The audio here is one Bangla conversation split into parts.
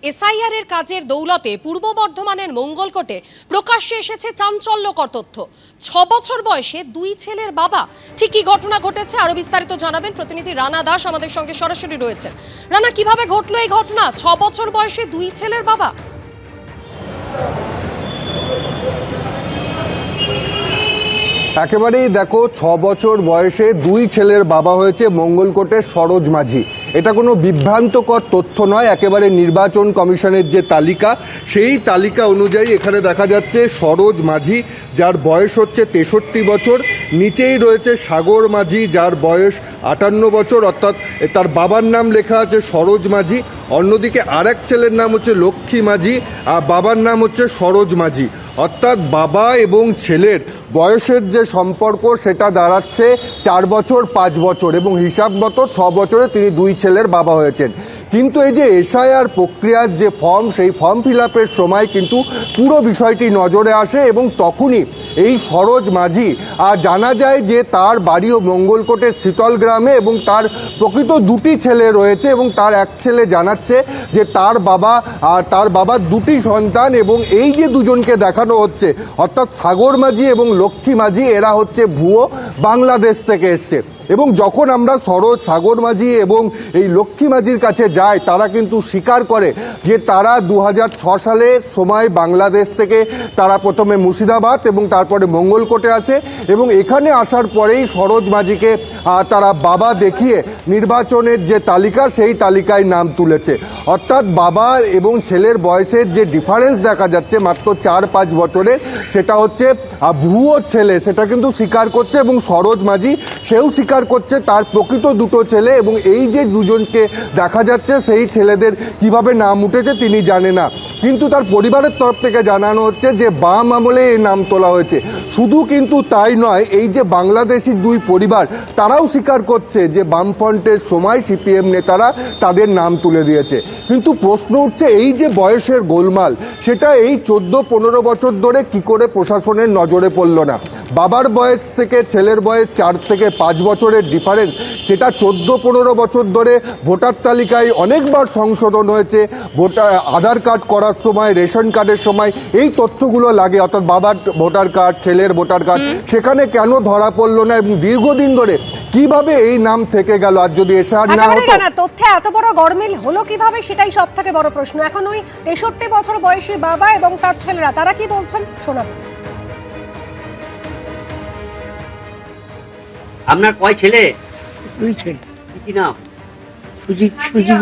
এসআইআর এর কাজের দৌলতে পূর্ব বর্ধমানের মঙ্গলকোটে প্রকাশ্যে এসেছে চাঞ্চল্যকর তথ্য। 6 বছর বয়সে দুই ছেলের বাবা। ঠিক কি ঘটনা ঘটেছে আরো বিস্তারিত জানাবেন প্রতিনিধি রানা দাস আমাদের সঙ্গে সরাসরি রয়েছেন। রানা, কিভাবে ঘটলো এই ঘটনা? 6 বছর বয়সে দুই ছেলের বাবা। একেবারেই দেখো, 6 বছর বয়সে দুই ছেলের বাবা হয়েছে মঙ্গলকোটের সরোজ মাঝি। এটা কোনো বিভ্রান্তকর তথ্য নয়, একেবারে নির্বাচন কমিশনের যে তালিকা সেই তালিকা অনুযায়ী এখানে দেখা যাচ্ছে সরোজ মাঝি, যার বয়স হচ্ছে 63 বছর। নিচেই রয়েছে সাগর মাঝি, যার বয়স 58 বছর, অর্থাৎ তার বাবার নাম লেখা আছে সরোজ মাঝি। অন্যদিকে আরেক ছেলের নাম হচ্ছে লক্ষ্মী মাঝি, আর বাবার নাম হচ্ছে সরোজ মাঝি। অর্থাৎ বাবা এবং ছেলের বয়সের যে সম্পর্ক সেটা দাঁড়াচ্ছে 4 বছর 5 বছর, এবং হিসাব মতো 6 বছরে তিনি দুই ছেলের বাবা হয়েছেন। কিন্তু এই যে এসআইআর প্রক্রিয়ার যে ফর্ম, সেই ফর্ম ফিল আপের সময় কিন্তু পুরো বিষয়টি নজরে আসে, এবং তখনই এই সরোজ মাঝি জানা যায় যে তার বাড়িও মঙ্গলকোটের শীতল গ্রামে, এবং তার প্রকৃত দুটি ছেলে রয়েছে, এবং তার এক ছেলে জানাচ্ছে যে তার বাবার দুটি সন্তান, এবং এই যে দুজনকে দেখানো হচ্ছে অর্থাৎ সাগর মাঝি এবং লক্ষ্মী মাঝি, এরা হচ্ছে ভুয়ো, বাংলাদেশ থেকে এসছে। এবং যখন আমরা সাগর মাঝি এবং এই লক্ষ্মী মাঝির কাছে যাই, তারা কিন্তু স্বীকার করে যে তারা 2006 সালে সময় বাংলাদেশ থেকে তারা প্রথমে মুর্শিদাবাদ এবং তারপরে মঙ্গলকোটে আসে, এবং এখানে আসার পরেই সরোজ মাঝিকে তারা বাবা দেখিয়ে নির্বাচনের যে তালিকা সেই তালিকায় নাম তুলেছে। অর্থাৎ বাবা এবং ছেলের বয়সের যে ডিফারেন্স দেখা যাচ্ছে মাত্র 4-5 বছরের, সেটা হচ্ছে ভুয়ো ছেলে, সেটা কিন্তু স্বীকার করছে, এবং সরোজ মাঝি সেও স্বীকার করছে তার প্রকৃত দুটো ছেলে, এবং এই যে দুজনকে দেখা যাচ্ছে সেই ছেলেদের কিভাবে নাম উঠেছে তিনি জানে না। কিন্তু তার পরিবারের তরফ থেকে জানানো হচ্ছে যে বাম আমলে এই নাম তোলা হয়েছে। শুধু কিন্তু তাই নয়, এই যে বাংলাদেশি দুই পরিবার তারাও স্বীকার করছে যে বামফ্রন্টের সময় সিপিএম নেতারা তাদের নাম তুলে দিয়েছে। কিন্তু প্রশ্ন উঠছে, এই যে বয়সের গোলমাল, সেটা এই 14-15 বছর ধরে কি করে প্রশাসনের নজরে পড়ল না? বাবার বয়স থেকে ছেলের বয়স 4 থেকে 5 বছরের ডিফারেন্স, সেটা 14-15 বছর ধরে ভোটার তালিকায় অনেকবার সংশোধন হয়েছে। আধার কার্ড করার সময়, রেশন কার্ডের সময় এই তথ্যগুলো লাগে, অর্থাৎ বাবার ভোটার কার্ড, ছেলের ভোটার কার্ড, সেখানে কেন ধরা পড়লো না, এবং দীর্ঘদিন ধরে কিভাবে এই নাম থেকে গেল? আর যদি এসআর না হতো, তথ্যে এত বড় গরমিল হলো কিভাবে, সেটাই সব থেকে বড় প্রশ্ন। এখন ওই 63 বছর বয়সী বাবা এবং তার ছেলেরা তারা কি বলছেন শোনাবো। আপনার কয় ছেলে? দুই ছেলে। কি নাম? সুজিত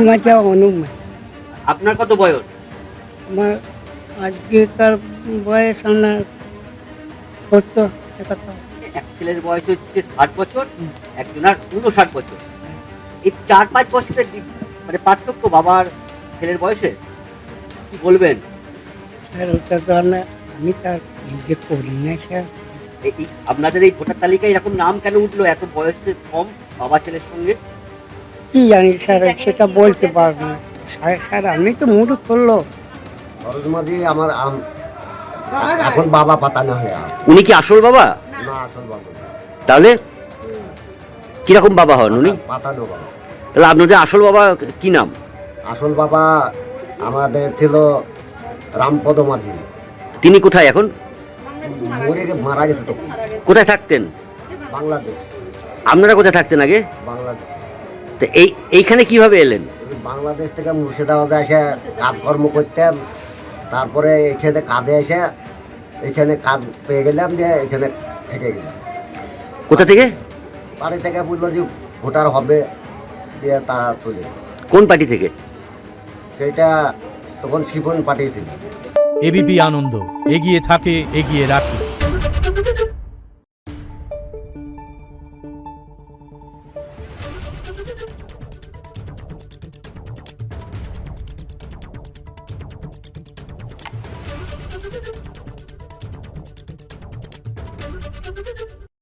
মাঝি, অনুপ মাঝি। আপনার কত বয়স? আমার আজকেকার বয়স আপনার 70-71। এক ছেলের বয়স হচ্ছে 60 বছর, একজনের 59 বছর। এই 4-5 বছরের মানে পার্থক্য বাবার ছেলের বয়সে, কি বলবেন? স্যার ওটা তো আমি তার নিজে করি না স্যার। আপনাদের এই ভোটার তালিকায় এরকম নাম কেন উঠলো এত বয়সে কম বাবা ছেলের সঙ্গে? কি জানি স্যার, সেটা বলতে পারবো না স্যার, আমি তো মুড করলো। সরোজ মাঝি আমার এখন বাবা পাতানো হয়ে উনি কি আসল বাবা? না, আসল বাবা না। তাহলে কিরকম বাবা হন উনি? পাতানো বাবা। তাহলে আপনাদের আসল বাবা কি নাম? আসল বাবা আমাদের ছিল রামপদ মাঝি। তিনি কোথায় এখন? মারা গেছে তো। কোথায় থাকতেন? বাংলাদেশ। আপনারা কোথায় থাকতেন আগে? বাংলাদেশ। তো এইখানে কিভাবে এলেন? বাংলাদেশ থেকে মুর্শিদাবাদে এসে কাজকর্ম করতাম, তারপরে এখানে কাজে এসে এখানে কাজ পেয়ে গেলাম, যে এখানে থেকে গেলাম। কোথা থেকে? বাড়ি থেকে বললো যে ভোটার হবে, দিয়ে তারা চলে। কোন পার্টি থেকে? সেটা তখন শিবন পাঠিয়েছিল। এবিপি আনন্দ, এগিয়ে থাকে, এগিয়ে রাখে। Thank you.